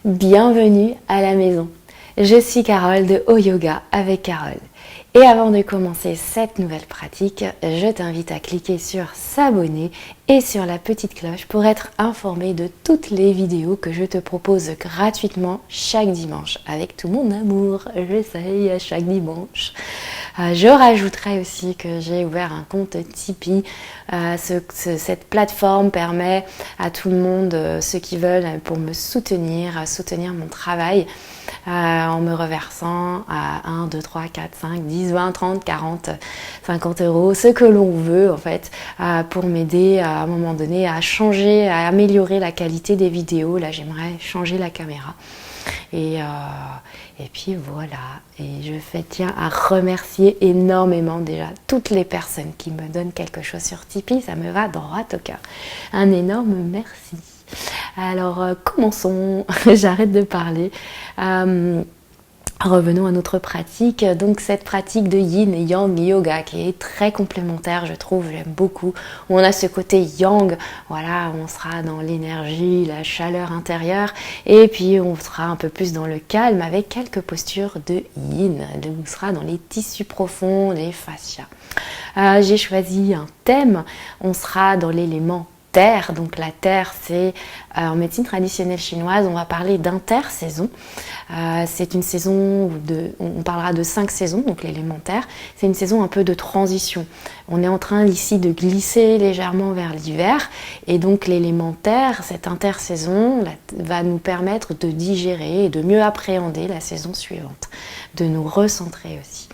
Bienvenue à la maison. Je suis Carole de Haut Yoga avec Carole. Et avant de commencer cette nouvelle pratique, je t'invite à cliquer sur s'abonner et sur la petite cloche pour être informé de toutes les vidéos que je te propose gratuitement chaque dimanche avec tout mon amour. J'essaye à chaque dimanche. Je rajouterai aussi que j'ai ouvert un compte Tipeee. Cette plateforme permet à tout le monde, ceux qui veulent, pour me soutenir, à soutenir mon travail en me reversant à 1, 2, 3, 4, 5, 10, 20, 30, 40, 50 euros, ce que l'on veut en fait, pour m'aider à un moment donné à changer, à améliorer la qualité des vidéos. Là, j'aimerais changer la caméra. Et puis voilà, et je tiens à remercier énormément déjà toutes les personnes qui me donnent quelque chose sur Tipeee, ça me va droit au cœur. Un énorme merci. Alors commençons, j'arrête de parler. Revenons à notre pratique, donc cette pratique de yin et yang yoga qui est très complémentaire, je trouve, j'aime beaucoup. On a ce côté yang, voilà, on sera dans l'énergie, la chaleur intérieure, et puis on sera un peu plus dans le calme avec quelques postures de yin, on sera dans les tissus profonds, les fascias. J'ai choisi un thème, on sera dans l'élément terre. Donc la terre, c'est en médecine traditionnelle chinoise, on va parler d'intersaison. C'est une saison, on parlera de 5 saisons, donc l'élémentaire. C'est une saison un peu de transition. On est en train ici de glisser légèrement vers l'hiver et donc l'élémentaire, cette intersaison, va nous permettre de digérer et de mieux appréhender la saison suivante, de nous recentrer aussi.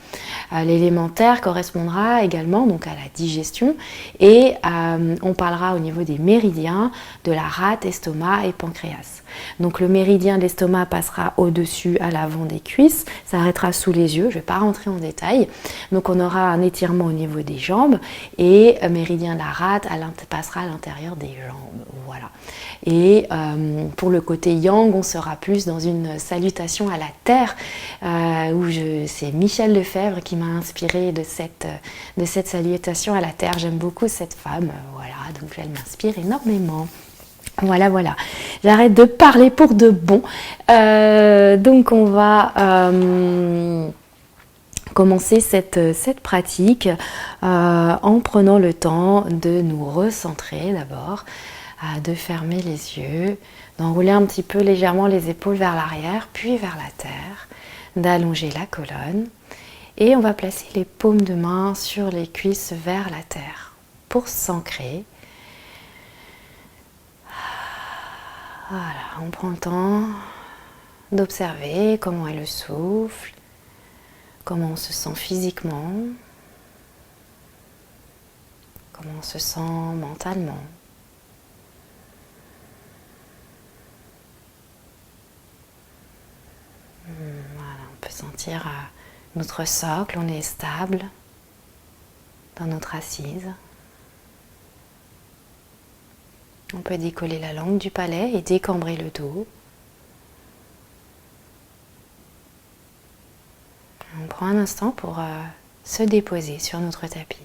L'élémentaire correspondra également donc à la digestion et on parlera au niveau des méridiens de la rate, estomac et pancréas. Donc le méridien de l'estomac passera au-dessus à l'avant des cuisses, s'arrêtera sous les yeux, je ne vais pas rentrer en détail. Donc on aura un étirement au niveau des jambes et méridien de la rate passera à l'intérieur des jambes. Voilà. Et pour le côté yang, on sera plus dans une salutation à la terre, où c'est Michel Lefebvre qui m'a inspirée de cette salutation à la terre. J'aime beaucoup cette femme, voilà, donc elle m'inspire énormément. Voilà. J'arrête de parler pour de bon. Donc on va commencer cette pratique en prenant le temps de nous recentrer d'abord, de fermer les yeux, d'enrouler un petit peu légèrement les épaules vers l'arrière, puis vers la terre, d'allonger la colonne. Et on va placer les paumes de main sur les cuisses vers la terre pour s'ancrer. Voilà, on prend le temps d'observer comment est le souffle, comment on se sent physiquement, comment on se sent mentalement. Voilà, on peut sentir notre socle, on est stable dans notre assise. On peut décoller la langue du palais et décambrer le dos. On prend un instant pour se déposer sur notre tapis.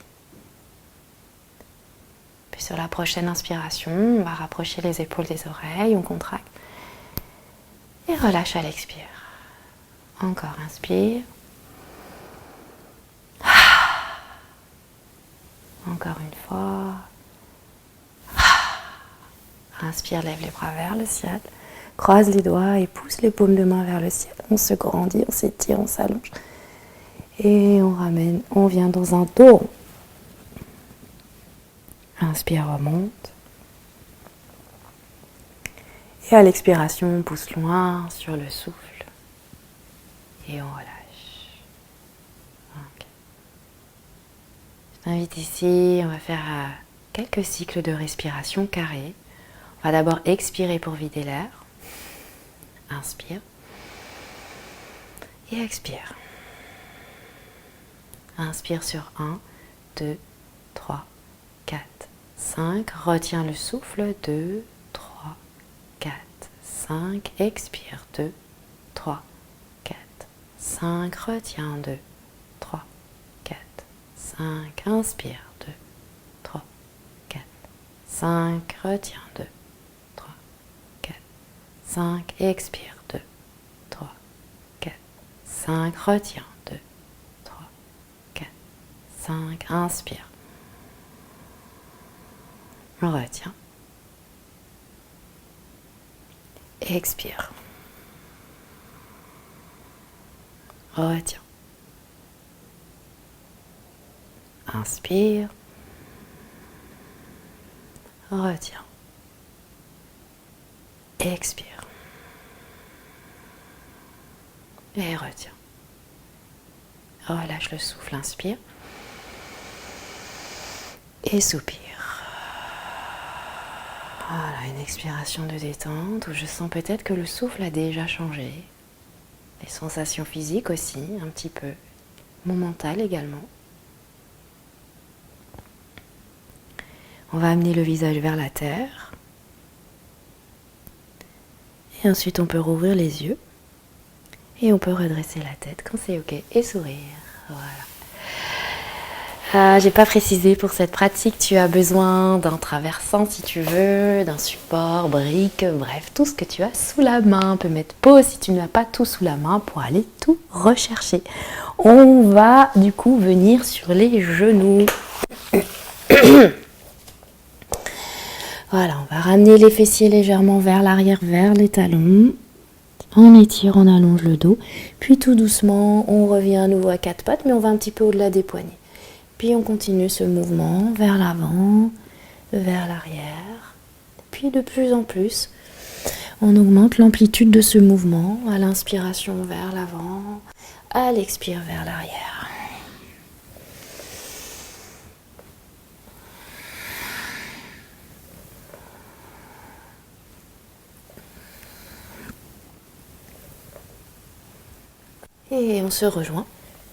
Puis sur la prochaine inspiration, on va rapprocher les épaules des oreilles, on contracte et relâche à l'expire. Encore inspire. Encore une fois. Inspire, lève les bras vers le ciel. Croise les doigts et pousse les paumes de main vers le ciel. On se grandit, on s'étire, on s'allonge. Et on ramène, on vient dans un dos rond. Inspire, remonte. Et à l'expiration, on pousse loin sur le souffle. Et on relâche. Okay. Je t'invite ici, on va faire quelques cycles de respiration carrés. On va d'abord expirer pour vider l'air. Inspire. Et expire. Inspire sur 1, 2, 3, 4, 5. Retiens le souffle. 2, 3, 4, 5. Expire. 2, 3, 4, 5. Retiens. 2, 3, 4, 5. Inspire. 2, 3, 4, 5. Retiens. 2, 3, 4, 5. Expire. 5, retiens. 2, 3, 4, 5, inspire. Retiens. Expire. Retiens. Inspire. Retiens. Expire. Et retiens. Relâche le souffle, inspire. Et soupire. Voilà, une expiration de détente où je sens peut-être que le souffle a déjà changé. Les sensations physiques aussi, un petit peu. Mon mental également. On va amener le visage vers la terre. Et ensuite, on peut rouvrir les yeux. Et on peut redresser la tête quand c'est ok. Et sourire. Voilà. J'ai pas précisé pour cette pratique, tu as besoin d'un traversant si tu veux, d'un support, brique, bref, tout ce que tu as sous la main. On peut mettre pause si tu n'as pas tout sous la main pour aller tout rechercher. On va du coup venir sur les genoux. Voilà, on va ramener les fessiers légèrement vers l'arrière, vers les talons. On étire, on allonge le dos. Puis tout doucement, on revient à nouveau à quatre pattes, mais on va un petit peu au-delà des poignets. Puis on continue ce mouvement vers l'avant, vers l'arrière. Puis de plus en plus, on augmente l'amplitude de ce mouvement à l'inspiration vers l'avant, à l'expire vers l'arrière. Et on se rejoint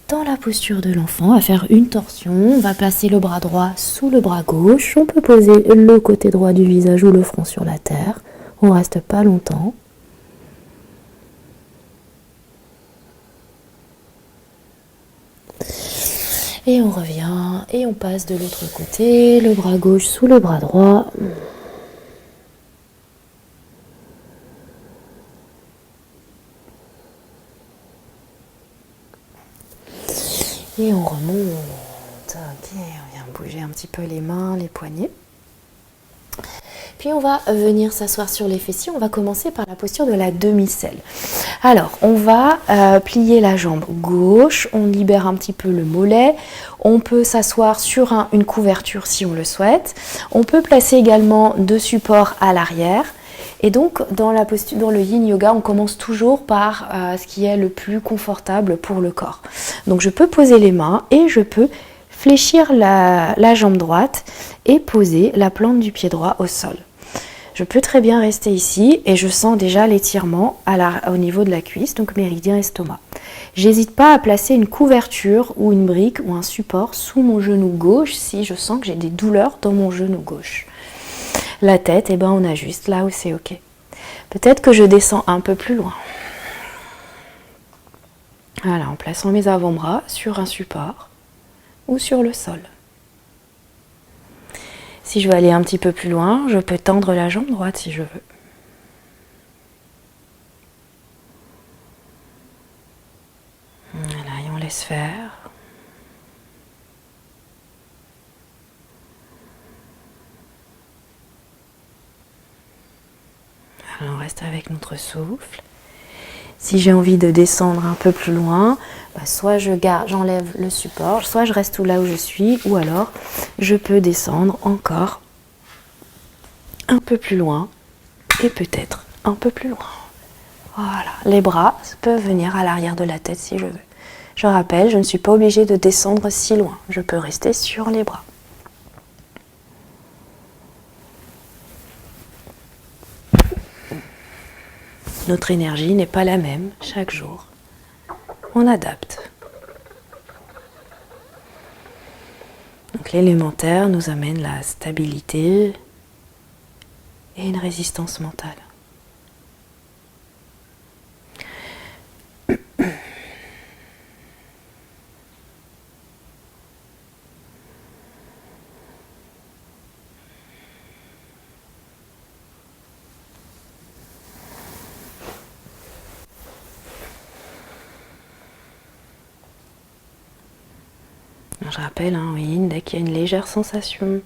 dans la posture de l'enfant à faire une torsion. On va placer le bras droit sous le bras gauche. On peut poser le côté droit du visage ou le front sur la terre. On ne reste pas longtemps. Et on revient et on passe de l'autre côté, le bras gauche sous le bras droit. Et on remonte. Ok, on vient bouger un petit peu les mains, les poignets. Puis on va venir s'asseoir sur les fessiers. On va commencer par la posture de la demi-selle. Alors, on va plier la jambe gauche. On libère un petit peu le mollet. On peut s'asseoir sur une couverture si on le souhaite. On peut placer également deux supports à l'arrière. Et donc, dans la posture, dans le yin yoga, on commence toujours par ce qui est le plus confortable pour le corps. Donc, je peux poser les mains et je peux fléchir la jambe droite et poser la plante du pied droit au sol. Je peux très bien rester ici et je sens déjà l'étirement au niveau de la cuisse, donc méridien estomac. J'hésite pas à placer une couverture ou une brique ou un support sous mon genou gauche si je sens que j'ai des douleurs dans mon genou gauche. La tête, eh ben, on ajuste là où c'est ok. Peut-être que je descends un peu plus loin. Voilà, en plaçant mes avant-bras sur un support ou sur le sol. Si je veux aller un petit peu plus loin, je peux tendre la jambe droite si je veux. Voilà, et on laisse faire. Alors, on reste avec notre souffle. Si j'ai envie de descendre un peu plus loin, soit j'enlève le support, soit je reste là où je suis, ou alors je peux descendre encore un peu plus loin et peut-être un peu plus loin. Voilà, les bras peuvent venir à l'arrière de la tête si je veux. Je rappelle, je ne suis pas obligée de descendre si loin, je peux rester sur les bras. Notre énergie n'est pas la même chaque jour. On adapte. Donc l'élémentaire nous amène la stabilité et une résistance mentale. Je rappelle, en yin, dès qu'il y a une légère sensation,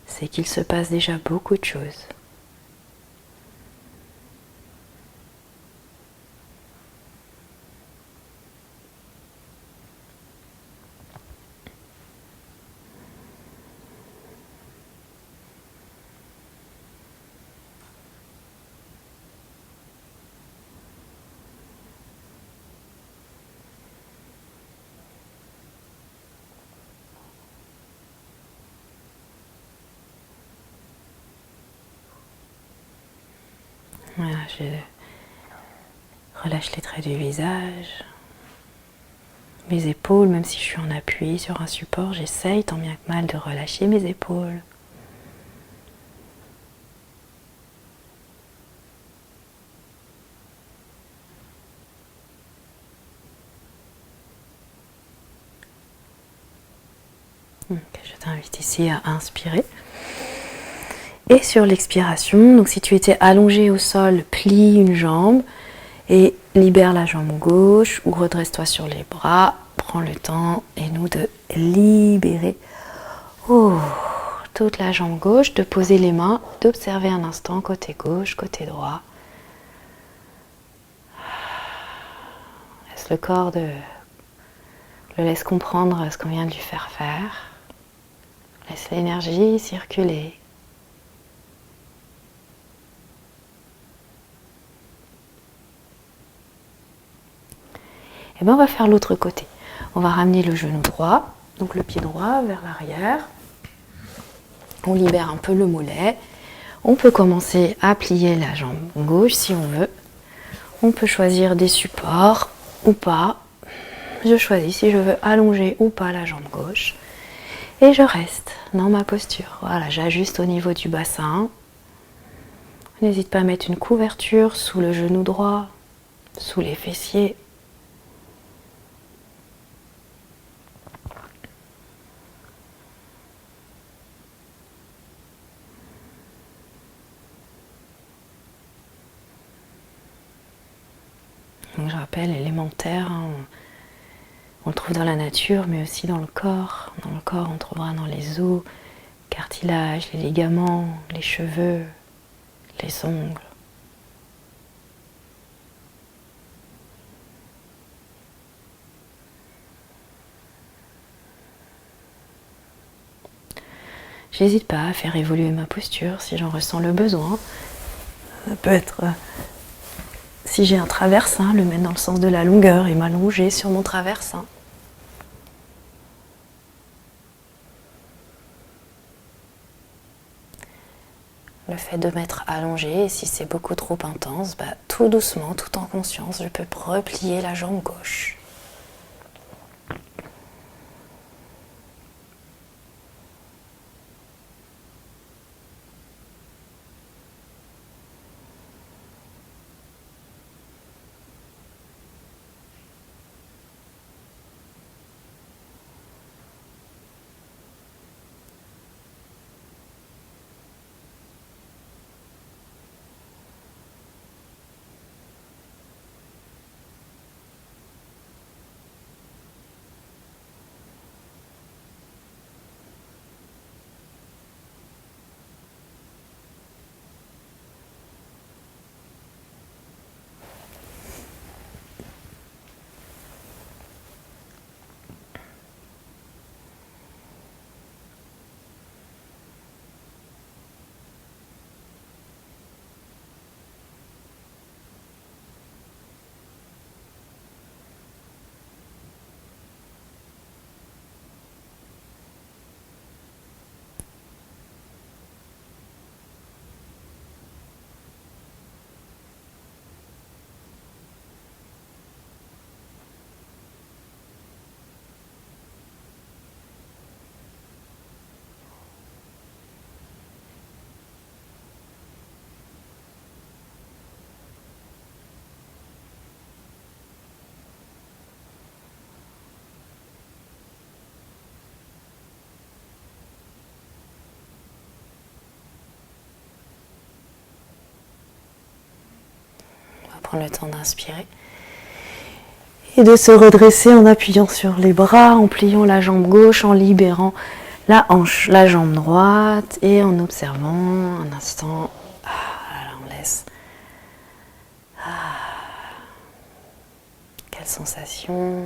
c'est qu'il se passe déjà beaucoup de choses. Voilà, je relâche les traits du visage, mes épaules, même si je suis en appui sur un support, j'essaye tant bien que mal de relâcher mes épaules. Donc, je t'invite ici à inspirer. Et sur l'expiration, donc si tu étais allongé au sol, plie une jambe et libère la jambe gauche ou redresse-toi sur les bras. Prends le temps et nous de libérer toute la jambe gauche, de poser les mains, d'observer un instant côté gauche, côté droit. Laisse le corps le laisse comprendre ce qu'on vient de lui faire faire. Laisse l'énergie circuler. Et bien on va faire l'autre côté. On va ramener le genou droit, donc le pied droit vers l'arrière. On libère un peu le mollet. On peut commencer à plier la jambe gauche si on veut. On peut choisir des supports ou pas. Je choisis si je veux allonger ou pas la jambe gauche. Et je reste dans ma posture. Voilà, j'ajuste au niveau du bassin. N'hésite pas à mettre une couverture sous le genou droit, sous les fessiers. Donc je rappelle, élémentaire, hein, on le trouve dans la nature, mais aussi dans le corps. Dans le corps, on trouvera dans les os, cartilage, les ligaments, les cheveux, les ongles. J'hésite pas à faire évoluer ma posture si j'en ressens le besoin. Ça peut être, si j'ai un traversin, le mettre dans le sens de la longueur et m'allonger sur mon traversin. Le fait de m'être allongé, et si c'est beaucoup trop intense, tout doucement, tout en conscience, je peux replier la jambe gauche. On va prendre le temps d'inspirer. Et de se redresser en appuyant sur les bras, en pliant la jambe gauche, en libérant la hanche, la jambe droite et en observant un instant. Là, on laisse. Quelle sensation.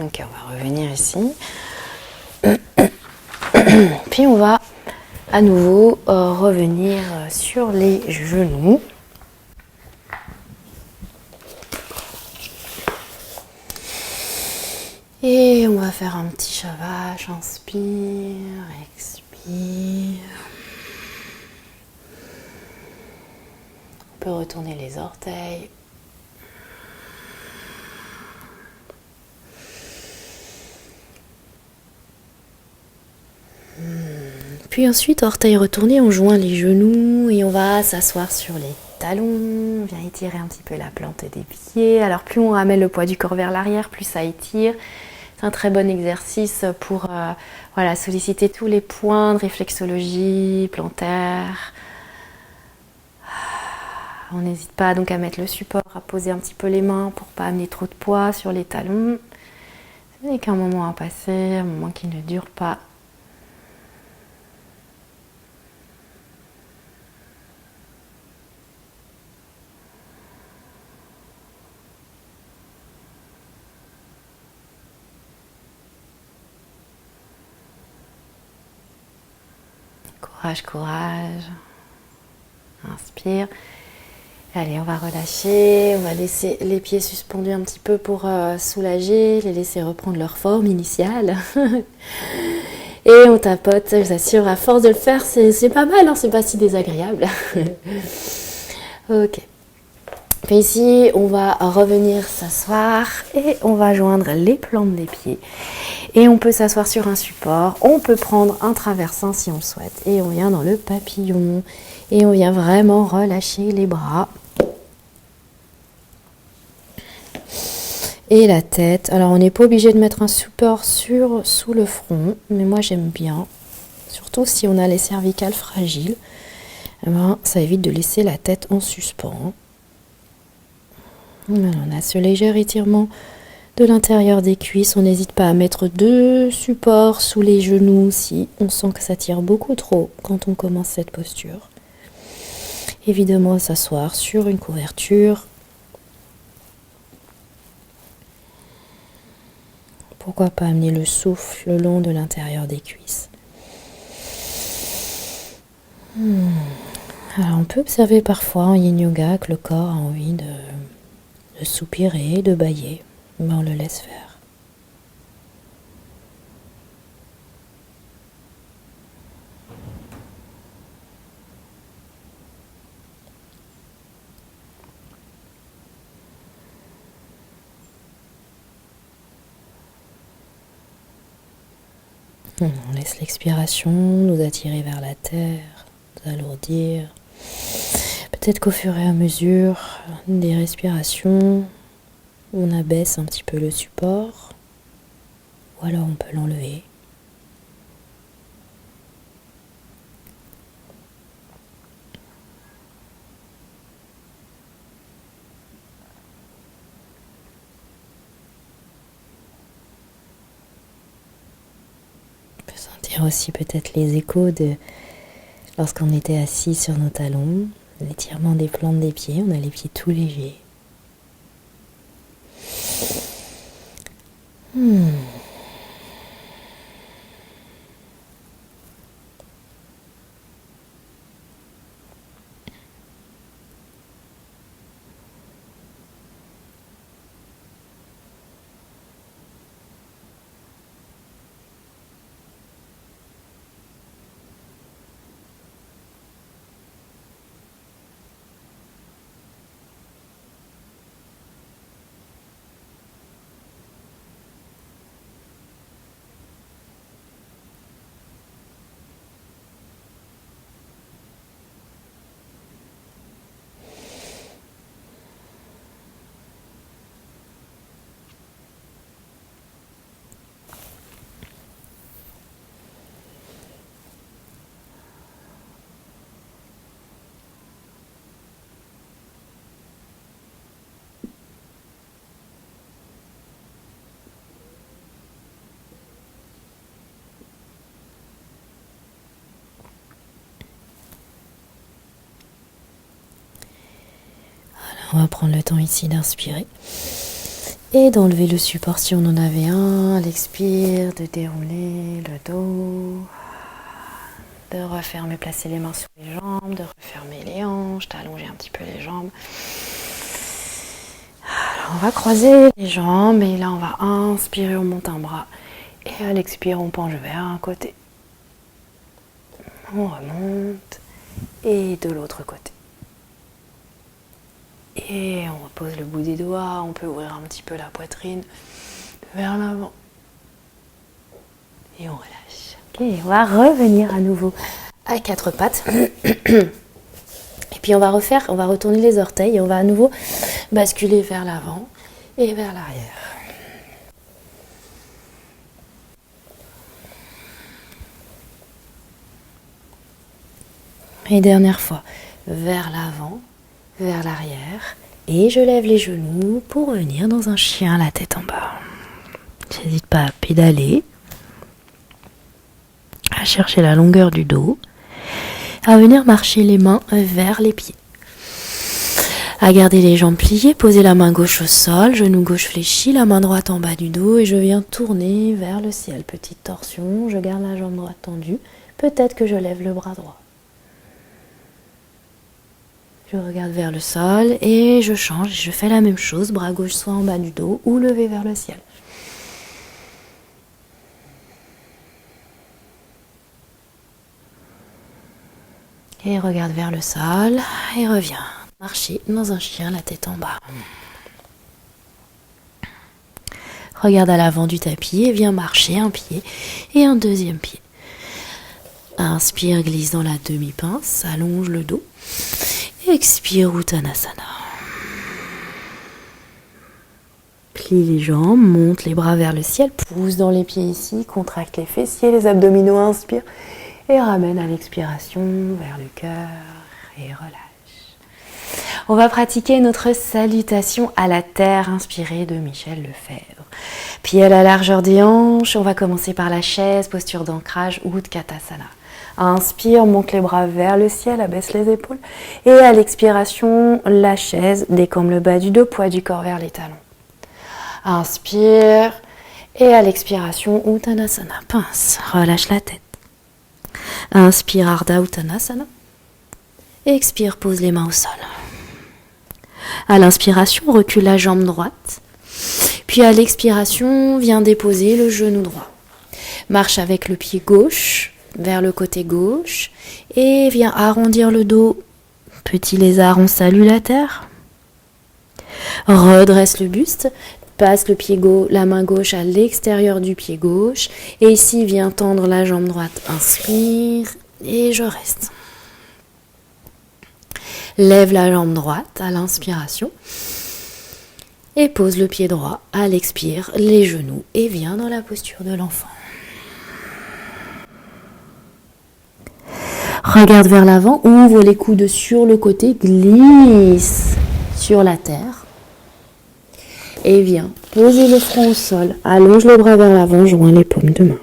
Ok, on va revenir ici. Puis on va à nouveau revenir sur les genoux. Et on va faire un petit chavage. Inspire, expire. On peut retourner les orteils. Puis ensuite, orteils retournés, on joint les genoux et on va s'asseoir sur les talons. On vient étirer un petit peu la plante des pieds. Alors plus on ramène le poids du corps vers l'arrière, plus ça étire. C'est un très bon exercice pour solliciter tous les points de réflexologie plantaire. On n'hésite pas donc à mettre le support, à poser un petit peu les mains pour ne pas amener trop de poids sur les talons. Ce n'est qu'un moment à passer, un moment qui ne dure pas. Courage, courage. Inspire. Allez, on va relâcher, on va laisser les pieds suspendus un petit peu pour soulager, les laisser reprendre leur forme initiale. Et on tapote, je vous assure, à force de le faire, c'est pas mal, hein, c'est pas si désagréable. Ok. Puis ici, on va revenir s'asseoir et on va joindre les plantes des pieds. Et on peut s'asseoir sur un support, on peut prendre un traversin si on le souhaite. Et on vient dans le papillon. Et on vient vraiment relâcher les bras. Et la tête. Alors on n'est pas obligé de mettre un support sous le front, mais moi j'aime bien. Surtout si on a les cervicales fragiles. Eh ben, ça évite de laisser la tête en suspens. Voilà, on a ce léger étirement de l'intérieur des cuisses. On n'hésite pas à mettre 2 supports sous les genoux si on sent que ça tire beaucoup trop quand on commence cette posture. Évidemment, s'asseoir sur une couverture. Pourquoi pas amener le souffle le long de l'intérieur des cuisses. Alors, on peut observer parfois en yin yoga que le corps a envie de soupirer, de bâiller. Mais on le laisse faire. On laisse l'expiration nous attirer vers la terre, nous alourdir. Peut-être qu'au fur et à mesure des respirations, on abaisse un petit peu le support, ou alors on peut l'enlever. On peut sentir aussi peut-être les échos de lorsqu'on était assis sur nos talons, l'étirement des plantes des pieds, on a les pieds tout légers. On va prendre le temps ici d'inspirer et d'enlever le support si on en avait un. À l'expire, de dérouler le dos, de refermer, placer les mains sur les jambes, de refermer les hanches, d'allonger un petit peu les jambes. Alors on va croiser les jambes et là on va inspirer, on monte un bras et à l'expire on penche vers un côté. On remonte et de l'autre côté. Et on repose le bout des doigts, on peut ouvrir un petit peu la poitrine vers l'avant. Et on relâche. Ok, on va revenir à nouveau à quatre pattes. Et puis on va retourner les orteils et on va à nouveau basculer vers l'avant et vers l'arrière. Et dernière fois, vers l'avant, vers l'arrière. Et je lève les genoux pour venir dans un chien, la tête en bas. N'hésite pas à pédaler, à chercher la longueur du dos, à venir marcher les mains vers les pieds. À garder les jambes pliées, poser la main gauche au sol, genou gauche fléchi, la main droite en bas du dos et je viens tourner vers le ciel. Petite torsion, je garde la jambe droite tendue. Peut-être que je lève le bras droit. Je regarde vers le sol et je change. Je fais la même chose, bras gauche soit en bas du dos ou levé vers le ciel. Et regarde vers le sol et reviens. Marcher dans un chien, la tête en bas. Regarde à l'avant du tapis et viens marcher un pied et un deuxième pied. Inspire, glisse dans la demi-pince, allonge le dos. Expire, Uttanasana. Plie les jambes, monte les bras vers le ciel, pousse dans les pieds ici, contracte les fessiers, les abdominaux, inspire et ramène à l'expiration vers le cœur et relâche. On va pratiquer notre salutation à la terre inspirée de Michel Lefebvre. Pieds à la largeur des hanches, on va commencer par la chaise, posture d'ancrage, Utkatasana. Inspire, monte les bras vers le ciel, abaisse les épaules. Et à l'expiration, la chaise, décambre le bas du dos, poids du corps vers les talons. Inspire. Et à l'expiration, Uttanasana, pince, relâche la tête. Inspire, Ardha Uttanasana. Expire, pose les mains au sol. À l'inspiration, recule la jambe droite. Puis à l'expiration, viens déposer le genou droit. Marche avec le pied gauche vers le côté gauche et viens arrondir le dos. Petit lézard, on salue la terre. Redresse le buste, passe le pied gauche, la main gauche à l'extérieur du pied gauche et ici viens tendre la jambe droite. Inspire et je reste. Lève la jambe droite à l'inspiration et pose le pied droit à l'expire, les genoux et viens dans la posture de l'enfant. Regarde vers l'avant, ouvre les coudes sur le côté, glisse sur la terre. Et viens poser le front au sol, allonge les bras vers l'avant, joins les paumes de main.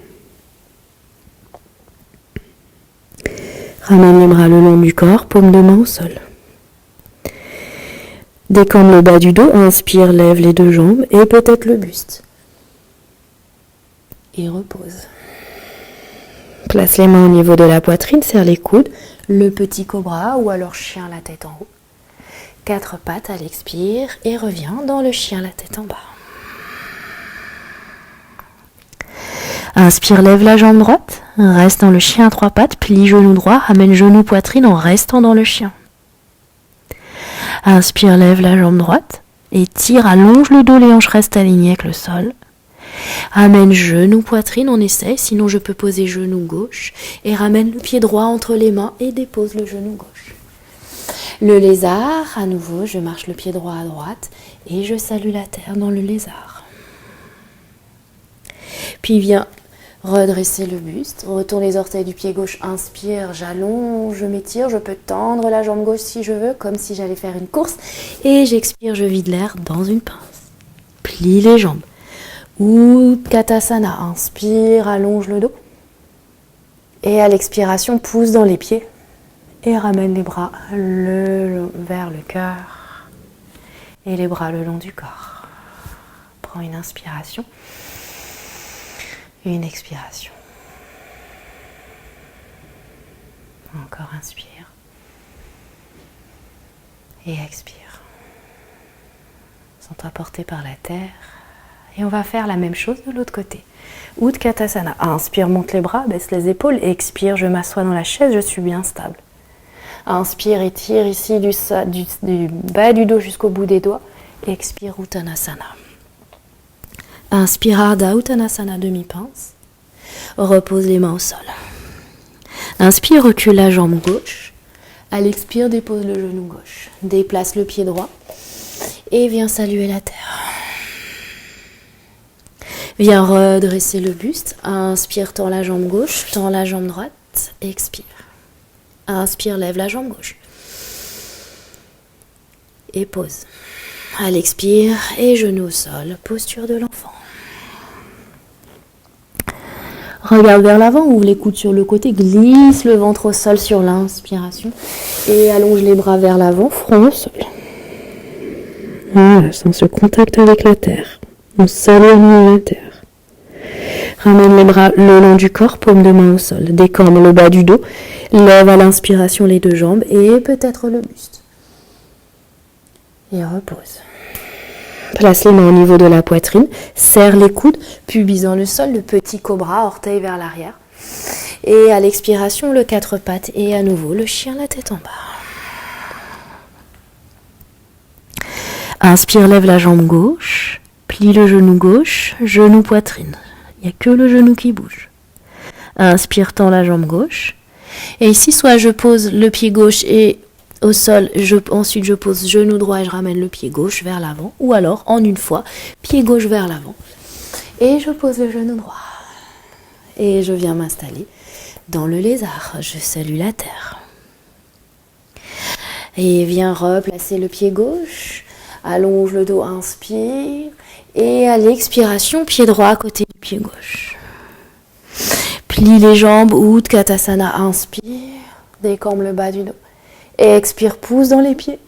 Ramène les bras le long du corps, paume de main au sol. Décambre le bas du dos, inspire, lève les deux jambes et peut-être le buste. Et repose. Place les mains au niveau de la poitrine, serre les coudes, le petit cobra ou alors chien la tête en haut. Quatre pattes à l'expire et reviens dans le chien la tête en bas. Inspire, lève la jambe droite, reste dans le chien à trois pattes, plie genou droit, ramène genou poitrine en restant dans le chien. Inspire, lève la jambe droite, étire, allonge le dos, les hanches restent alignées avec le sol. Amène genou poitrine, on essaye, sinon je peux poser genou gauche et ramène le pied droit entre les mains et dépose le genou gauche. Le lézard, à nouveau, je marche le pied droit à droite et je salue la terre dans le lézard. Puis viens redresser le buste, retourne les orteils du pied gauche, inspire, j'allonge, je m'étire, je peux tendre la jambe gauche si je veux, comme si j'allais faire une course et j'expire, je vide l'air dans une pince. Plie les jambes. Utkatasana, inspire, allonge le dos. Et à l'expiration, pousse dans les pieds. Et ramène les bras vers le cœur. Et les bras le long du corps. Prends une inspiration. Une expiration. Encore inspire. Et expire. Sens-toi porté par la terre. Et on va faire la même chose de l'autre côté. Utkatasana. Inspire, monte les bras, baisse les épaules. Expire, je m'assois dans la chaise, je suis bien stable. Inspire, étire ici du bas du dos jusqu'au bout des doigts. Expire, Uttanasana. Inspire, Ardha Uttanasana, demi-pince. Repose les mains au sol. Inspire, recule la jambe gauche. À l'expire, dépose le genou gauche. Déplace le pied droit. Et viens saluer la terre. Viens redresser le buste. Inspire, tends la jambe gauche. Tends la jambe droite. Expire. Inspire, lève la jambe gauche. Et pose. À l'expire, et genou au sol. Posture de l'enfant. Regarde vers l'avant, ouvre les coudes sur le côté, glisse le ventre au sol sur l'inspiration et allonge les bras vers l'avant, front au sol. Voilà, sens ce contact avec la terre. On s'aligne la terre. Ramène les bras le long du corps, paume de main au sol. Décambre le bas du dos. Lève à l'inspiration les deux jambes et peut-être le buste. Et repose. Place les mains au niveau de la poitrine. Serre les coudes, pubis dans le sol, le petit cobra, orteil vers l'arrière. Et à l'expiration, le quatre pattes. Et à nouveau, le chien, la tête en bas. Inspire, lève la jambe gauche. Plie le genou gauche, genou poitrine. Il n'y a que le genou qui bouge. Inspire, tends la jambe gauche. Et ici, soit je pose le pied gauche et au sol, ensuite je pose genou droit et je ramène le pied gauche vers l'avant. Ou alors, en une fois, pied gauche vers l'avant. Et je pose le genou droit. Et je viens m'installer dans le lézard. Je salue la terre. Et viens replacer le pied gauche. Allonge le dos, inspire. Et à l'expiration, pied droit à côté du pied gauche. Plie les jambes, Utkatasana, inspire. Décambre le bas du dos. Et expire, pousse dans les pieds.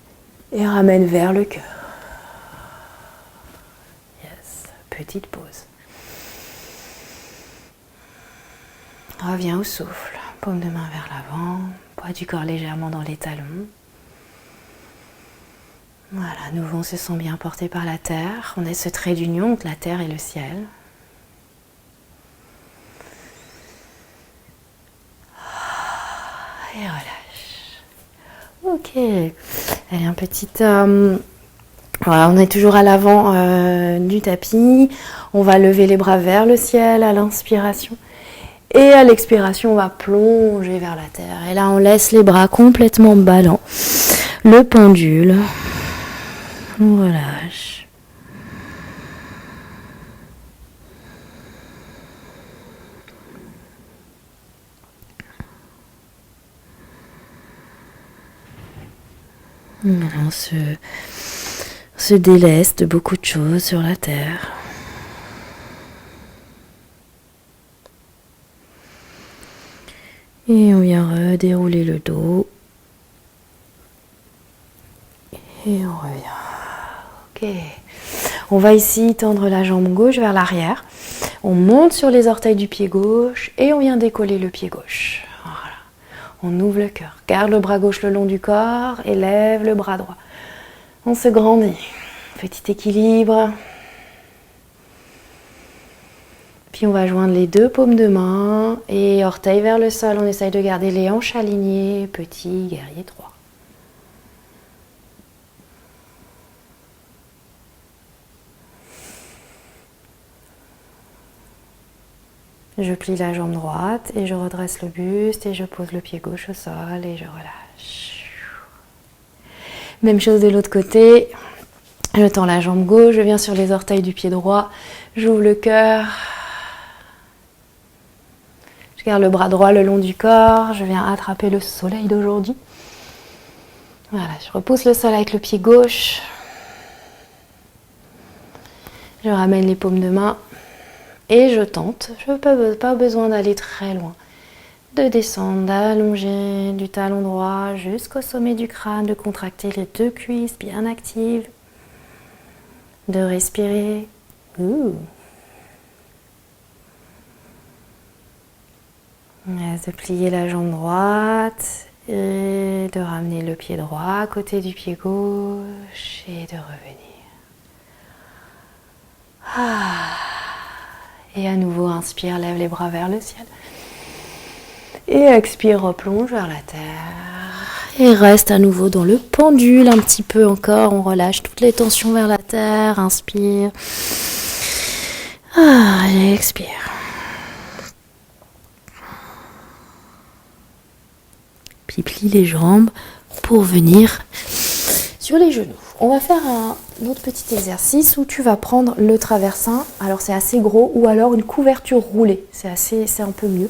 Et ramène vers le cœur. Yes, petite pause. Reviens au souffle. Paume de main vers l'avant. Poids du corps légèrement dans les talons. Voilà, nouveau, on se sent bien porté par la terre. On a ce trait d'union entre la terre et le ciel. Et relâche. Ok. Allez, un petit... Voilà, on est toujours à l'avant du tapis. On va lever les bras vers le ciel à l'inspiration. Et à l'expiration, on va plonger vers la terre. Et là, on laisse les bras complètement ballants. Le pendule. On relâche. Voilà, on se délaisse de beaucoup de choses sur la terre. Et on vient redérouler le dos. Et on revient. Ok. On va ici tendre la jambe gauche vers l'arrière. On monte sur les orteils du pied gauche et on vient décoller le pied gauche. Voilà. On ouvre le cœur. Garde le bras gauche le long du corps et lève le bras droit. On se grandit. Petit équilibre. Puis on va joindre les deux paumes de main et orteils vers le sol. On essaye de garder les hanches alignées. Petit guerrier 3. Je plie la jambe droite et je redresse le buste et je pose le pied gauche au sol et je relâche. Même chose de l'autre côté. Je tends la jambe gauche, je viens sur les orteils du pied droit, j'ouvre le cœur. Je garde le bras droit le long du corps, je viens attraper le soleil d'aujourd'hui. Voilà, je repousse le sol avec le pied gauche. Je ramène les paumes de main. Et je tente, je n'ai pas besoin d'aller très loin, de descendre, d'allonger du talon droit jusqu'au sommet du crâne, de contracter les deux cuisses bien actives. de respirer. De plier la jambe droite et de ramener le pied droit à côté du pied gauche et de revenir. Et à nouveau, inspire, lève les bras vers le ciel. Et expire, replonge vers la terre. Et reste à nouveau dans le pendule un petit peu encore. On relâche toutes les tensions vers la terre. Inspire. Et expire. Puis plie les jambes pour venir sur les genoux. On va faire un autre petit exercice où tu vas prendre le traversin. Alors c'est assez gros ou alors une couverture roulée. C'est un peu mieux.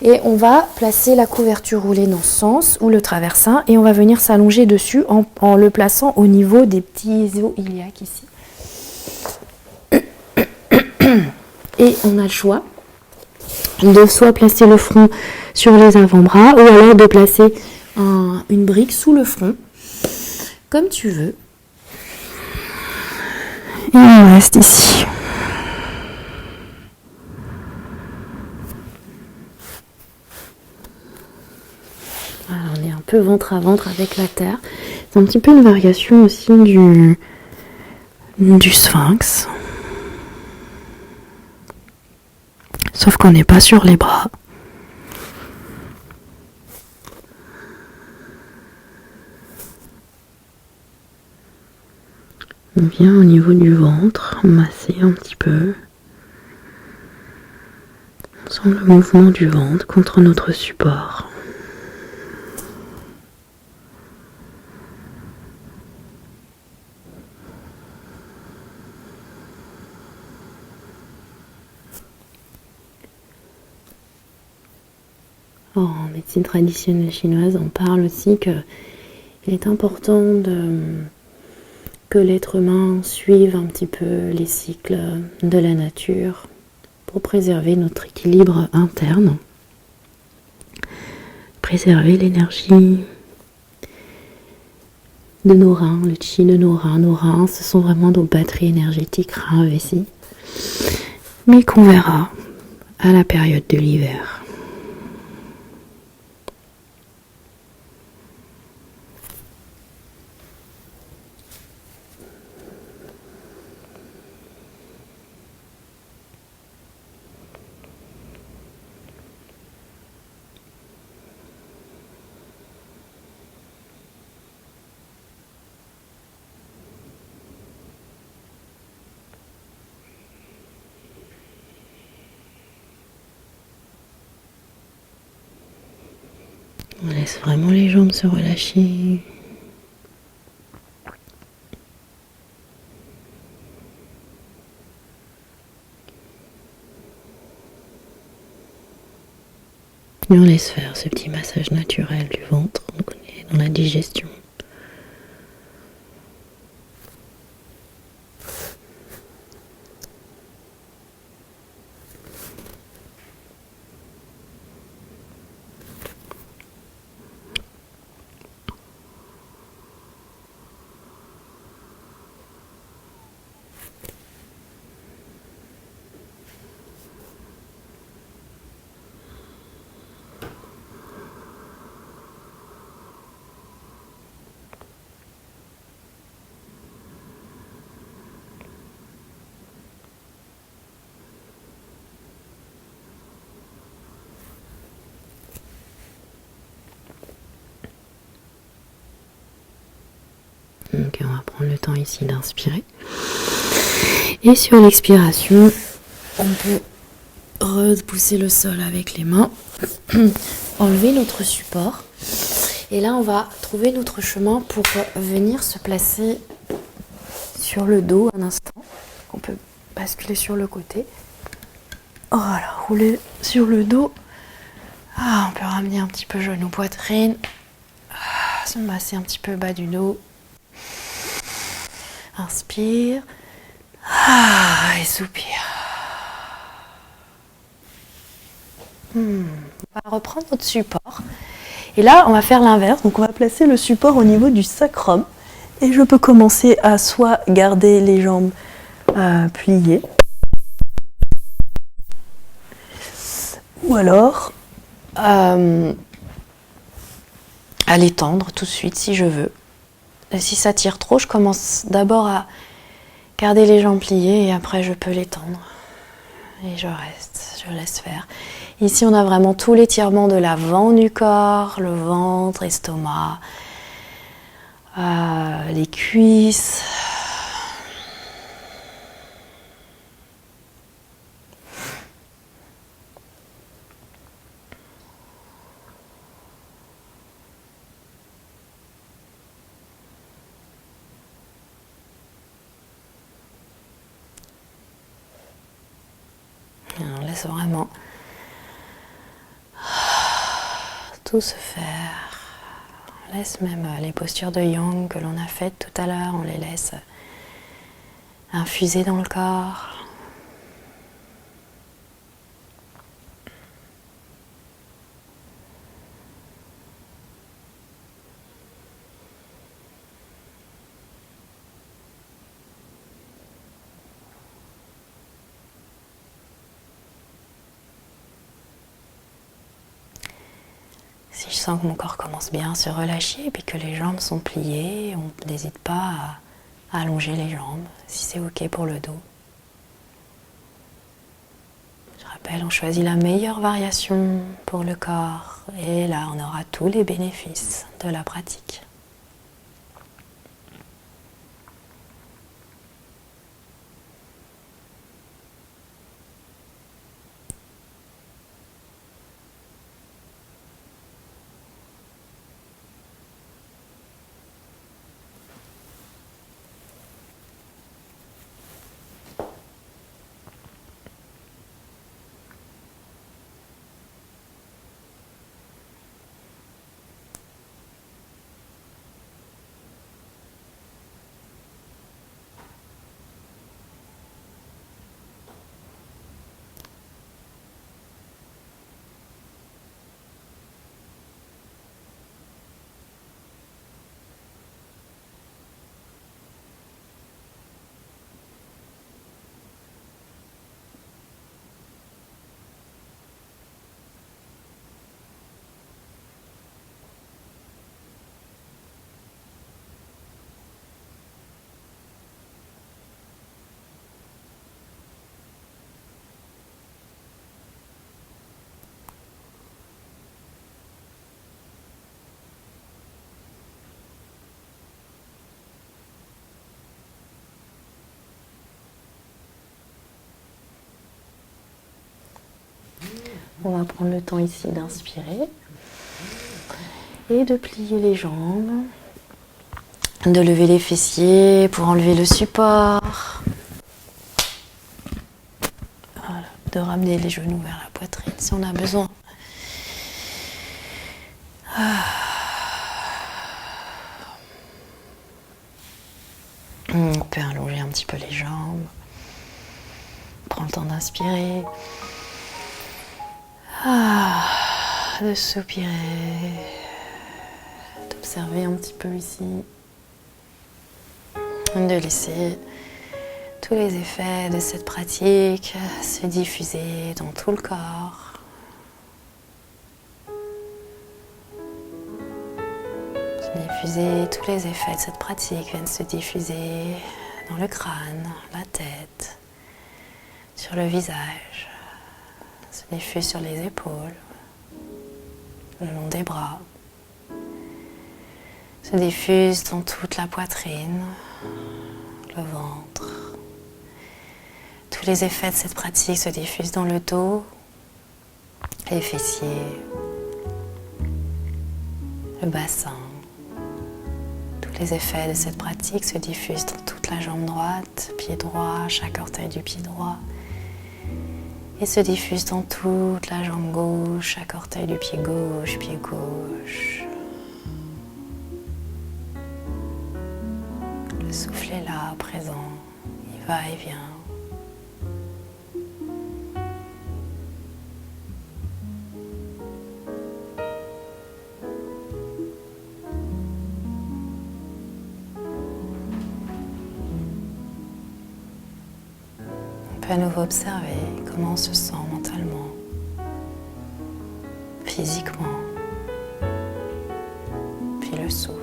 Et on va placer la couverture roulée dans ce sens ou le traversin et on va venir s'allonger dessus en le plaçant au niveau des petits iso-iliaques ici. Et on a le choix de soit placer le front sur les avant-bras ou alors de placer une brique sous le front, comme tu veux. Et on reste ici. Voilà, on est un peu ventre à ventre avec la terre. C'est un petit peu une variation aussi du sphinx. Sauf qu'on n'est pas sur les bras. On vient au niveau du ventre, masser un petit peu. On sent le mouvement du ventre contre notre support. En médecine traditionnelle chinoise, on parle aussi qu'il est important que l'être humain suive un petit peu les cycles de la nature pour préserver notre équilibre interne, préserver l'énergie de nos reins, le chi de nos reins. Nos reins, ce sont vraiment nos batteries énergétiques, reins, vessie, mais qu'on verra à la période de l'hiver. On laisse vraiment les jambes se relâcher. Et on laisse faire ce petit massage naturel du ventre. Donc on est dans la digestion. Donc on va prendre le temps ici d'inspirer. Et sur l'expiration, on peut repousser le sol avec les mains, enlever notre support. Et là, on va trouver notre chemin pour venir se placer sur le dos un instant. On peut basculer sur le côté. Voilà, rouler sur le dos. On peut ramener un petit peu genou, poitrine. Se masser un petit peu bas du dos. Inspire. Et soupire. On va reprendre notre support. Et là, on va faire l'inverse. Donc, on va placer le support au niveau du sacrum. Et je peux commencer à soit garder les jambes pliées, ou alors à les tendre tout de suite si je veux. Et si ça tire trop, je commence d'abord à garder les jambes pliées et après je peux les tendre. Et je reste, je laisse faire. Ici, on a vraiment tout l'étirement de l'avant du corps, le ventre, estomac, les cuisses. Et on laisse vraiment tout se faire. On laisse même les postures de yang que l'on a faites tout à l'heure, on les laisse infuser dans le corps. Si je sens que mon corps commence bien à se relâcher et puis que les jambes sont pliées, on n'hésite pas à allonger les jambes si c'est ok pour le dos. Je rappelle, on choisit la meilleure variation pour le corps et là on aura tous les bénéfices de la pratique. On va prendre le temps ici d'inspirer et de plier les jambes, de lever les fessiers pour enlever le support. Voilà, de ramener les genoux vers la poitrine si on a besoin. On peut allonger un petit peu les jambes. Prends le temps d'inspirer. De soupirer. D'observer un petit peu ici. De laisser tous les effets de cette pratique se diffuser dans tout le corps. Diffuser, tous les effets de cette pratique viennent se diffuser dans le crâne, la tête, sur le visage, se diffuse sur les épaules, le long des bras, se diffuse dans toute la poitrine, le ventre. Tous les effets de cette pratique se diffusent dans le dos, les fessiers, le bassin. Les effets de cette pratique se diffusent dans toute la jambe droite, pied droit, chaque orteil du pied droit. Et se diffusent dans toute la jambe gauche, chaque orteil du pied gauche, pied gauche. Le souffle est là, présent, il va et vient. peut à nouveau observer comment on se sent mentalement, physiquement, puis le souffle.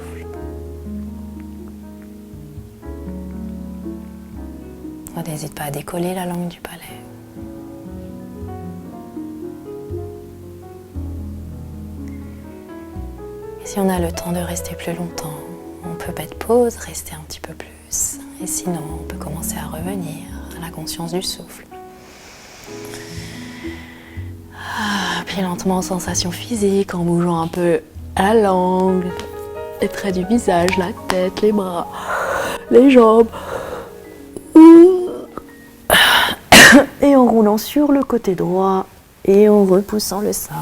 N'hésite pas à décoller la langue du palais. Et si on a le temps de rester plus longtemps, on peut mettre pause, rester un petit peu plus. Et sinon, on peut commencer à revenir à la conscience du souffle. Puis lentement, sensations physiques, en bougeant un peu la langue, les traits du visage, la tête, les bras, les jambes. Et en roulant sur le côté droit et en repoussant le sol.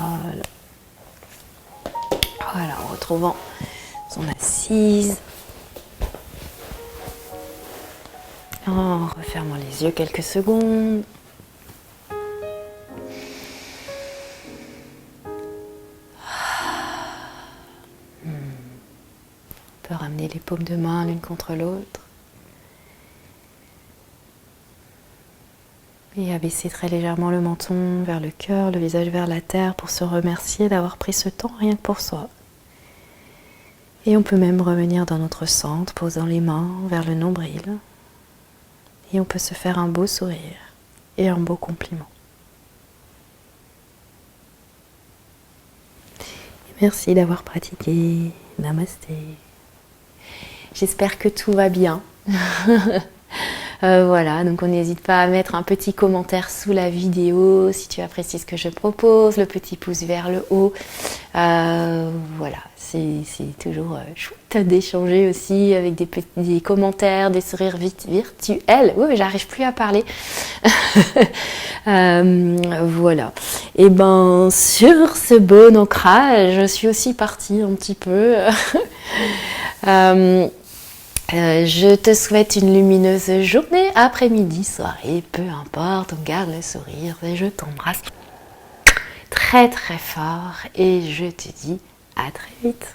Voilà, en retrouvant son assise. En refermant les yeux quelques secondes. On peut ramener les paumes de main l'une contre l'autre. Et abaisser très légèrement le menton vers le cœur, le visage vers la terre pour se remercier d'avoir pris ce temps rien que pour soi. Et on peut même revenir dans notre centre, posant les mains vers le nombril. Et on peut se faire un beau sourire et un beau compliment. Merci d'avoir pratiqué. Namasté. J'espère que tout va bien. Voilà, donc on n'hésite pas à mettre un petit commentaire sous la vidéo si tu apprécies ce que je propose, le petit pouce vers le haut. Voilà, c'est toujours chouette d'échanger aussi avec des commentaires, des sourires virtuels. Oui, mais j'arrive plus à parler. Voilà. Et ben sur ce bon ancrage, je suis aussi partie un petit peu. Je te souhaite une lumineuse journée, après-midi, soirée, peu importe, on garde le sourire et je t'embrasse très très fort et je te dis à très vite.